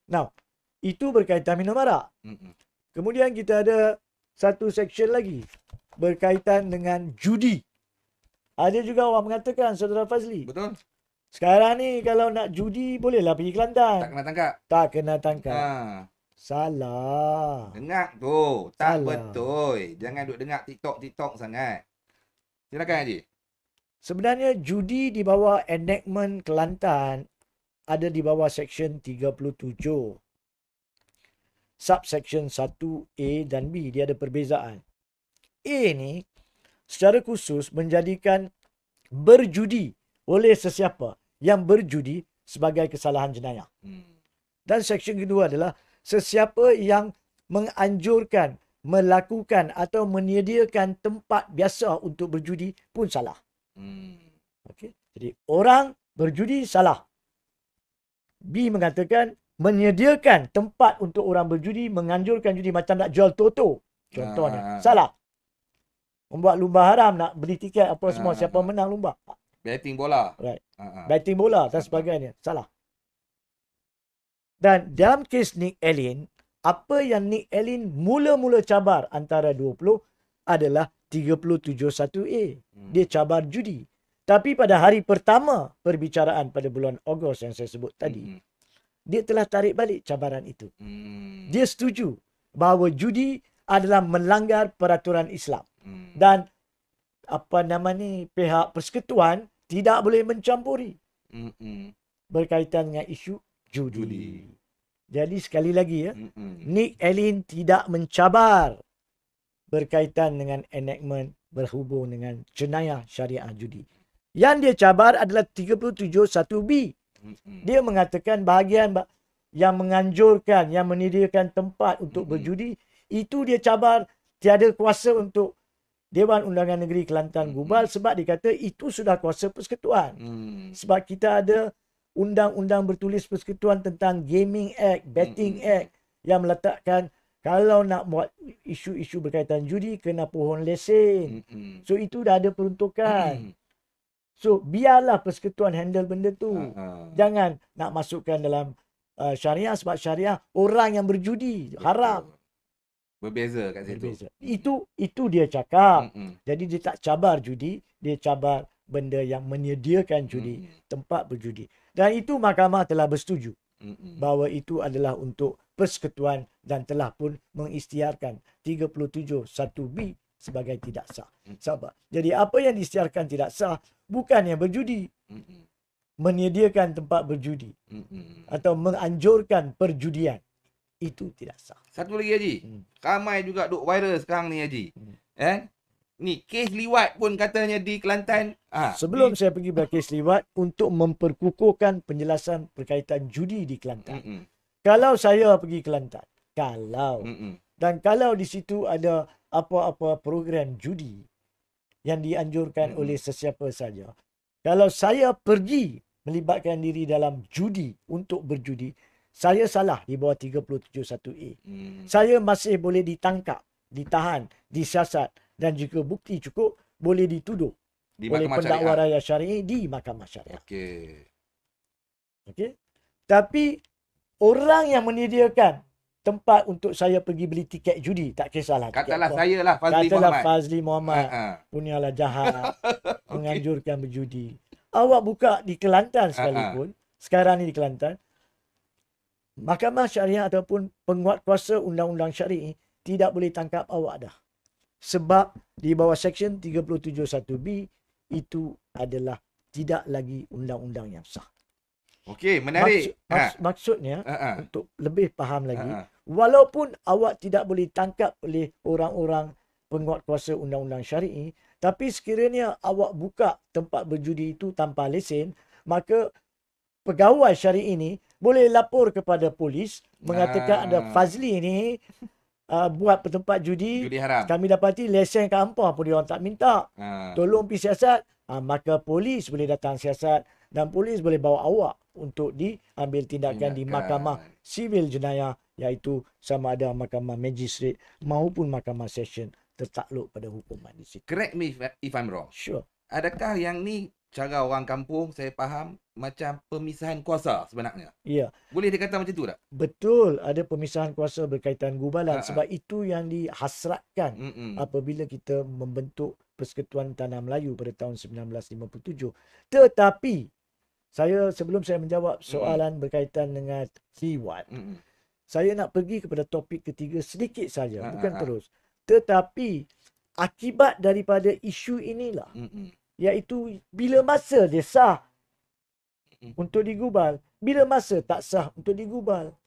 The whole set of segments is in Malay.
Now, itu berkaitan minum arak. Kemudian kita ada satu section lagi berkaitan dengan judi. Ada juga orang mengatakan, Saudara Fazli, Betul. sekarang ni kalau nak judi bolehlah pergi Kelantan. Tak kena tangkap. Tak kena tangkap. Ha. Salah. Dengar tu. Tak Salah. betul. Jangan duk dengar TikTok sangat. Silakan Haji. Sebenarnya judi di bawah enactment Kelantan ada di bawah section 37. Subsection 1A dan B. Dia ada perbezaan. A ni secara khusus menjadikan berjudi oleh sesiapa yang berjudi sebagai kesalahan jenayah. Dan section kedua adalah sesiapa yang menganjurkan, melakukan atau menyediakan tempat biasa untuk berjudi pun salah. Okey. Jadi orang berjudi salah. B mengatakan menyediakan tempat untuk orang berjudi, menganjurkan judi macam nak jual toto. Contohnya. Salah. Membuat lumba haram, nak beli tiket apa semua, siapa menang lumba. Betting bola. Right. Betting bola dan sebagainya. Salah. Dan dalam kes Nick Allen, apa yang Nick Allen mula-mula cabar antara 20 adalah 371A. Dia cabar judi. Tapi pada hari pertama perbicaraan pada bulan Ogos yang saya sebut tadi, dia telah tarik balik cabaran itu. Dia setuju bahawa judi adalah melanggar peraturan Islam. Dan pihak persekutuan tidak boleh mencampuri berkaitan dengan isu judi. Jadi sekali lagi ya, Nick Allen tidak mencabar berkaitan dengan enactment berhubung dengan jenayah syariah judi. Yang dia cabar adalah 371B. Dia mengatakan bahagian yang menganjurkan, yang menyediakan tempat untuk berjudi, itu dia cabar tiada kuasa untuk Dewan Undangan Negeri Kelantan gubal sebab dia kata itu sudah kuasa persekutuan. Sebab kita ada undang-undang bertulis persekutuan tentang Gaming Act, Betting Act yang meletakkan kalau nak buat isu-isu berkaitan judi kena pohon lesen. So itu dah ada peruntukan. So biarlah persekutuan handle benda tu. Jangan nak masukkan dalam syariah sebab syariah orang yang berjudi haram. Berbeza kat situ. Berbeza. Itu dia cakap. Jadi dia tak cabar judi, dia cabar benda yang menyediakan judi, tempat berjudi. Dan itu mahkamah telah bersetuju bahawa itu adalah untuk persekutuan dan telah pun mengisytiharkan 371B sebagai tidak sah. Sabar. Jadi apa yang diisytiharkan tidak sah bukannya berjudi. Menyediakan tempat berjudi. Atau menganjurkan perjudian. Itu tidak sah. Satu lagi Haji. Ramai juga duk viral sekarang ni Haji. Ni kes liwat pun katanya di Kelantan. Sebelum saya pergi pada kes liwat, untuk memperkukuhkan penjelasan berkaitan judi di Kelantan. Kalau saya pergi Kelantan, dan kalau di situ ada apa-apa program judi yang dianjurkan oleh sesiapa saja, kalau saya pergi melibatkan diri dalam judi untuk berjudi, saya salah di bawah 371A. Saya masih boleh ditangkap, ditahan, disiasat dan jika bukti cukup boleh dituduh oleh pendakwa raya syari'i di mahkamah syariah. Okey. Tapi orang yang menyediakan tempat untuk saya pergi beli tiket judi, tak kisahlah. Katalah saya lah Fazli Katalah Muhammad. Fazli Muhammad. Punyalah jahat. Menganjurkan berjudi. Awak buka di Kelantan sekalipun. Sekarang ni di Kelantan. Mahkamah Syariah ataupun penguatkuasa undang-undang syari'i tidak boleh tangkap awak dah. Sebab di bawah Seksyen 371B itu adalah tidak lagi undang-undang yang sah. Okey, menarik. Maksudnya, untuk lebih faham lagi, walaupun awak tidak boleh tangkap oleh orang-orang penguatkuasa undang-undang syari'i, tapi sekiranya awak buka tempat berjudi itu tanpa lesen, maka pegawai syari'i ini boleh lapor kepada polis mengatakan ada Fazli ni buat tempat judi haram. Kami dapati lesen kat hampa pun dia orang tak minta. Tolong pergi siasat. Maka polis boleh datang siasat dan polis boleh bawa awak untuk diambil tindakan di mahkamah sivil jenayah, iaitu sama ada mahkamah magistrate maupun mahkamah session tertakluk pada hukuman di situ. Correct me if I'm wrong. Sure. Adakah yang ni cara orang kampung saya faham macam pemisahan kuasa sebenarnya. Ya, Boleh dikata macam tu tak? betul ada pemisahan kuasa berkaitan gubalan. Ha, ha. Sebab itu yang dihasratkan Mm-mm. apabila kita membentuk Persekutuan Tanah Melayu pada tahun 1957. Tetapi sebelum saya menjawab soalan berkaitan dengan liwat, Mm-mm. saya nak pergi kepada topik ketiga sedikit saja, Ha, bukan ha, ha. terus. Tetapi akibat daripada isu inilah, Mm-mm. iaitu bila masa dia sah Mm-mm. untuk digubal, bila masa tak sah untuk digubal.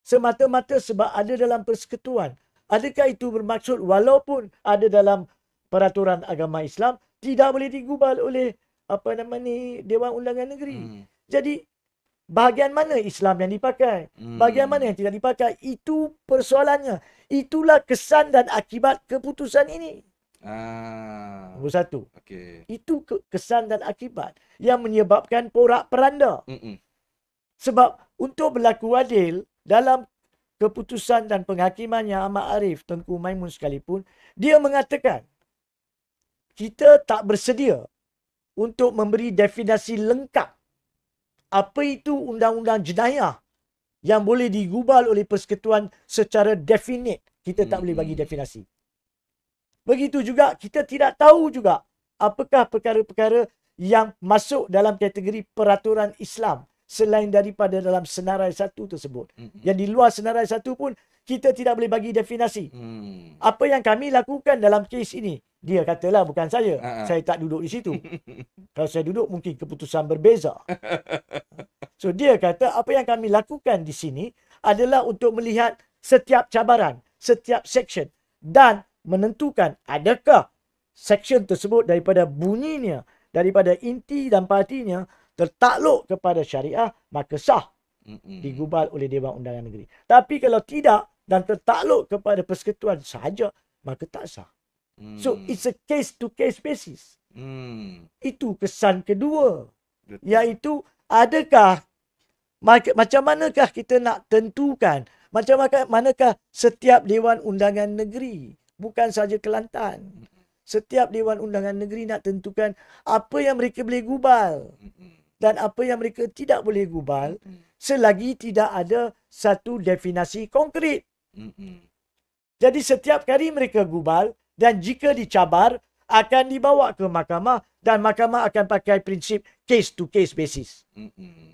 Semata-mata sebab ada dalam persekutuan. Adakah itu bermaksud walaupun ada dalam peraturan agama Islam tidak boleh digubal oleh Dewan Undangan Negeri? Mm. Jadi bahagian mana Islam yang dipakai? Bahagian mana yang tidak dipakai? Itu persoalannya. Itulah kesan dan akibat keputusan ini. Nombor satu. Okey. Itu kesan dan akibat yang menyebabkan porak-peranda. Mm-mm. Sebab untuk berlaku adil dalam keputusan dan penghakiman yang amat arif Tengku Maimun sekalipun, dia mengatakan kita tak bersedia untuk memberi definisi lengkap apa itu undang-undang jenayah yang boleh digubal oleh persekutuan secara definite. Kita tak boleh bagi definisi. Begitu juga kita tidak tahu juga apakah perkara-perkara yang masuk dalam kategori peraturan Islam selain daripada dalam senarai satu tersebut. Yang di luar senarai satu pun kita tidak boleh bagi definisi. Apa yang kami lakukan dalam kes ini, dia katalah bukan saya. Saya tak duduk di situ. Kalau saya duduk mungkin keputusan berbeza. So dia kata apa yang kami lakukan di sini adalah untuk melihat setiap cabaran, setiap section dan menentukan adakah section tersebut daripada bunyinya, daripada inti dan partinya tertakluk kepada syariah, maka sah digubal oleh Dewan Undangan Negeri. Tapi kalau tidak dan tertakluk kepada persekutuan sahaja, maka tak sah. So it's a case to case basis. Itu kesan kedua. Betul. Iaitu adakah macam manakah kita nak tentukan, macam manakah setiap Dewan Undangan Negeri, bukan saja Kelantan. Setiap Dewan Undangan Negeri nak tentukan apa yang mereka boleh gubal dan apa yang mereka tidak boleh gubal selagi tidak ada satu definisi konkret. Jadi setiap kali mereka gubal dan jika dicabar akan dibawa ke mahkamah dan mahkamah akan pakai prinsip case to case basis.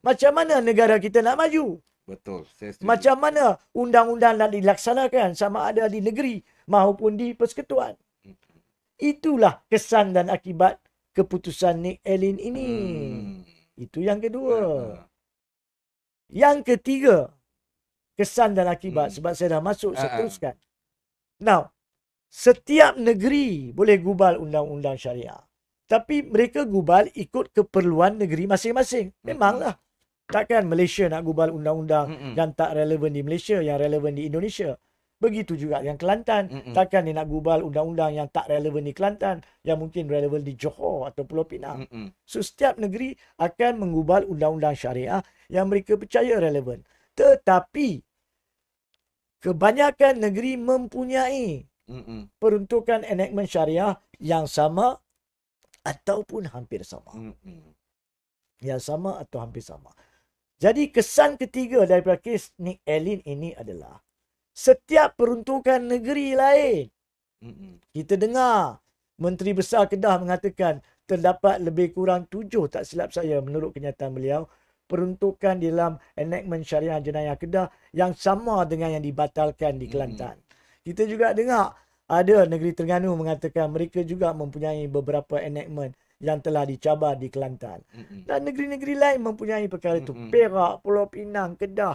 Macam mana negara kita nak maju? Betul, saya setuju. Macam mana undang-undang nak dilaksanakan sama ada di negeri maupun di persekutuan? Itulah kesan dan akibat keputusan Nick Allen ini. Itu yang kedua. Yang ketiga, kesan dan akibat. Sebab saya dah masuk, saya teruskan. Now, setiap negeri boleh gubal undang-undang syariah. Tapi mereka gubal ikut keperluan negeri masing-masing. Memanglah. Takkan Malaysia nak gubal undang-undang yang tak relevan di Malaysia, yang relevan di Indonesia. Begitu juga yang Kelantan. Takkan dia nak gubal undang-undang yang tak relevan di Kelantan, yang mungkin relevan di Johor atau Pulau Pinang. So, setiap negeri akan menggubal undang-undang syariah yang mereka percaya relevan. Tetapi, kebanyakan negeri mempunyai peruntukan enactment syariah yang sama ataupun hampir sama. Yang sama atau hampir sama. Jadi, kesan ketiga daripada kes Nick Allen ini adalah setiap peruntukan negeri lain. Kita dengar Menteri Besar Kedah mengatakan terdapat lebih kurang 7, tak silap saya menurut kenyataan beliau, peruntukan di dalam enactment syariah jenayah Kedah yang sama dengan yang dibatalkan di Kelantan. Kita juga dengar ada negeri Terengganu mengatakan mereka juga mempunyai beberapa enactment yang telah dicabar di Kelantan. Dan negeri-negeri lain mempunyai perkara itu. Perak, Pulau Pinang, Kedah,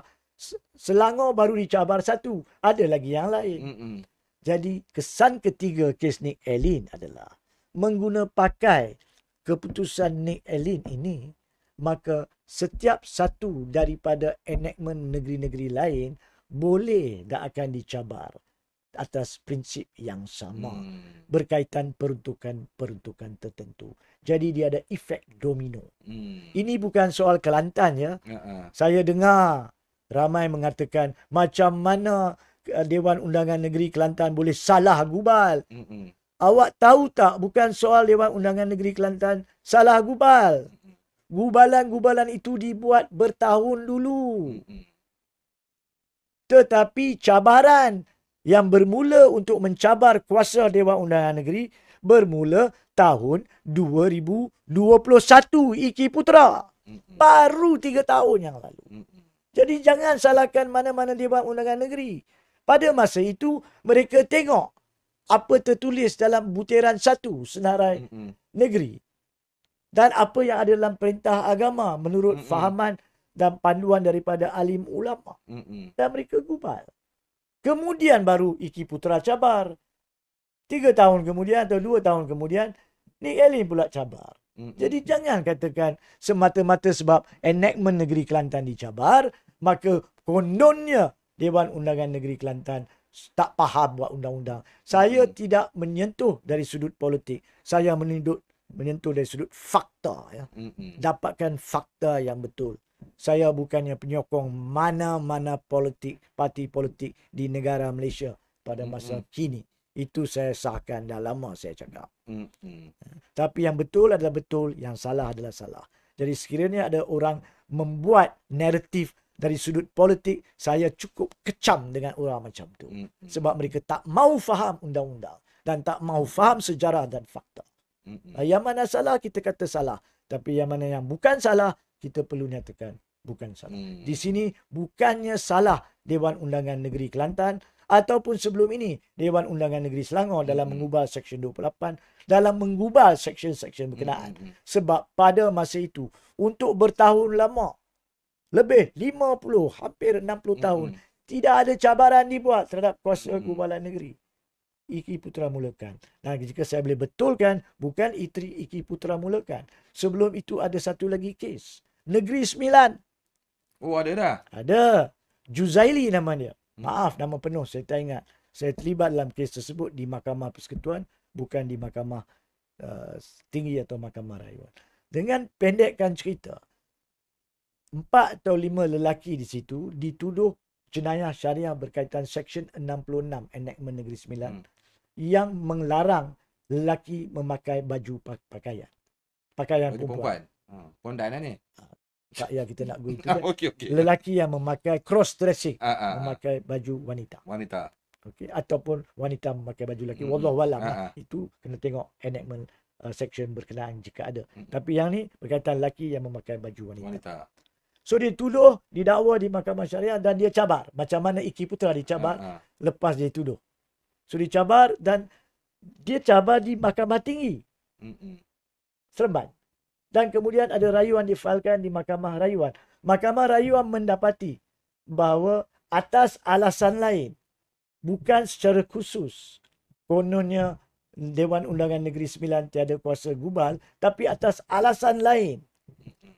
Selangor baru dicabar satu. Ada lagi yang lain. Jadi kesan ketiga kes Nick Allen adalah mengguna pakai keputusan Nick Allen ini, maka setiap satu daripada enactment negeri-negeri lain boleh dan akan dicabar atas prinsip yang sama berkaitan peruntukan tertentu. Jadi dia ada efek domino. Ini bukan soal Kelantan ya. Saya dengar ramai mengatakan macam mana Dewan Undangan Negeri Kelantan boleh salah gubal. Awak tahu tak, bukan soal Dewan Undangan Negeri Kelantan salah gubal. Gubalan-gubalan itu dibuat bertahun dulu. Tetapi cabaran yang bermula untuk mencabar kuasa Dewan Undangan Negeri bermula tahun 2021, Iki Putra. Baru 3 tahun yang lalu. Jadi jangan salahkan mana-mana Dewan Undangan Negeri. Pada masa itu, mereka tengok apa tertulis dalam butiran 1 Senarai Negeri. Dan apa yang ada dalam perintah agama menurut fahaman dan panduan daripada alim ulama. Dan mereka gubal. Kemudian baru Iki Putra cabar. 3 tahun kemudian atau 2 tahun kemudian, Nick Allen pula cabar. Jadi jangan katakan semata-mata sebab enactment Negeri Kelantan dicabar, maka kononnya Dewan Undangan Negeri Kelantan tak faham buat undang-undang. Saya tidak menyentuh dari sudut politik. Saya menyentuh dari sudut fakta. Ya. Dapatkan fakta yang betul. Saya bukannya penyokong mana-mana politik, parti politik di negara Malaysia pada masa kini. Itu saya sahkan dah lama saya cakap. Tapi yang betul adalah betul, yang salah adalah salah. Jadi sekiranya ada orang membuat naratif dari sudut politik, saya cukup kecam dengan orang macam tu. Sebab mereka tak mau faham undang-undang dan tak mau faham sejarah dan fakta. Yang mana salah, kita kata salah. Tapi yang mana yang bukan salah, kita perlu nyatakan bukan salah. Di sini bukannya salah Dewan Undangan Negeri Kelantan ataupun sebelum ini Dewan Undangan Negeri Selangor dalam mengubah Seksyen 28, dalam mengubah seksyen-seksyen berkenaan. Sebab pada masa itu, untuk bertahun lama, lebih 50, hampir 60 tahun, tidak ada cabaran dibuat terhadap kuasa gubalan negeri. Iki Putra mulakan. Nah, jika saya boleh betulkan, bukan Iki Putra mulakan. Sebelum itu ada satu lagi kes. Negeri Sembilan. Oh, ada dah? Ada. Juzaili nama dia. Maaf, nama penuh saya tak ingat. Saya terlibat dalam kes tersebut di Mahkamah Persekutuan, bukan di Mahkamah Tinggi atau Mahkamah Rayuan. Dengan pendekkan cerita, 4 atau 5 lelaki di situ dituduh jenayah syariah berkaitan Seksyen 66 Enactment Negeri Sembilan yang melarang lelaki memakai baju pakaian perempuan. Pondan ni? Tak payah kita nak go itu. Okay. Lelaki yang memakai cross-dressing, memakai baju wanita. Okay. Ataupun wanita memakai baju lelaki. Wallahualam lah. Itu kena tengok enactment section berkenaan jika ada. Tapi yang ni berkaitan lelaki yang memakai baju wanita. So dia tuduh, didakwa di Mahkamah Syariah dan dia cabar. Macam mana Iki Putra dicabar lepas dia tuduh. So dicabar dan dia cabar di Mahkamah Tinggi. Seremban. Dan kemudian ada rayuan difailkan di Mahkamah Rayuan. Mahkamah Rayuan mendapati bahawa atas alasan lain, bukan secara khusus, kononnya Dewan Undangan Negeri Sembilan tiada kuasa gubal, tapi atas alasan lain,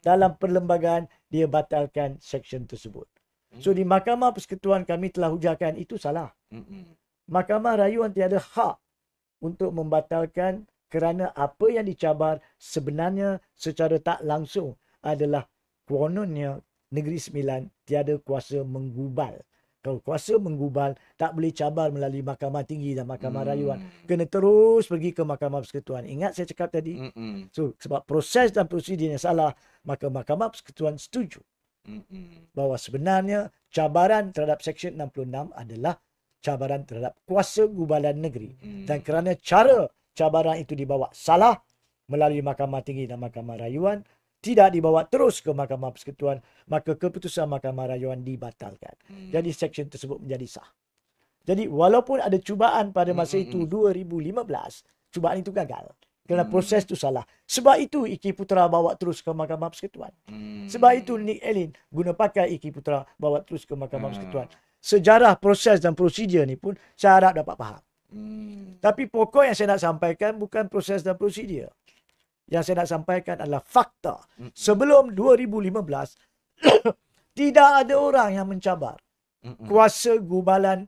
dalam perlembagaan dia batalkan seksyen tersebut. So di Mahkamah Persekutuan kami telah hujarkan itu salah. Mahkamah Rayuan tiada hak untuk membatalkan kerana apa yang dicabar sebenarnya secara tak langsung adalah kononnya Negeri Sembilan tiada kuasa menggubal. Kalau kuasa menggubal, tak boleh cabar melalui Mahkamah Tinggi dan Mahkamah Rayuan. Kena terus pergi ke Mahkamah Persekutuan. Ingat saya cakap tadi? So, sebab proses dan prosedurnya salah, maka Mahkamah Persekutuan setuju bahawa sebenarnya cabaran terhadap Seksyen 66 adalah cabaran terhadap kuasa gubalan negeri. Dan kerana cara cabaran itu dibawa salah melalui Mahkamah Tinggi dan Mahkamah Rayuan, tidak dibawa terus ke Mahkamah Persekutuan, maka keputusan Mahkamah Rayuan dibatalkan. Jadi seksyen tersebut menjadi sah. Jadi walaupun ada cubaan pada masa itu 2015, cubaan itu gagal. Kerana proses itu salah. Sebab itu Iki Putra bawa terus ke Mahkamah Persekutuan. Sebab itu Nick Allen guna pakai Iki Putra bawa terus ke Mahkamah Persekutuan. Sejarah, proses dan prosedur ni pun saya harap dapat faham. Tapi pokok yang saya nak sampaikan bukan proses dan prosedur. Yang saya nak sampaikan adalah fakta. Sebelum 2015, tidak ada orang yang mencabar kuasa gubalan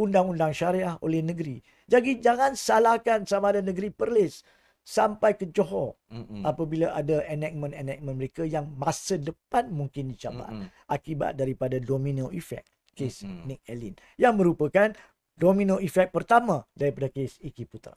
undang-undang syariah oleh negeri. Jadi jangan salahkan sama ada negeri Perlis sampai ke Johor apabila ada enactment-enactment mereka yang masa depan mungkin dicabar akibat daripada domino effect kes Nick Allen yang merupakan domino effect pertama daripada kes Iki Putra.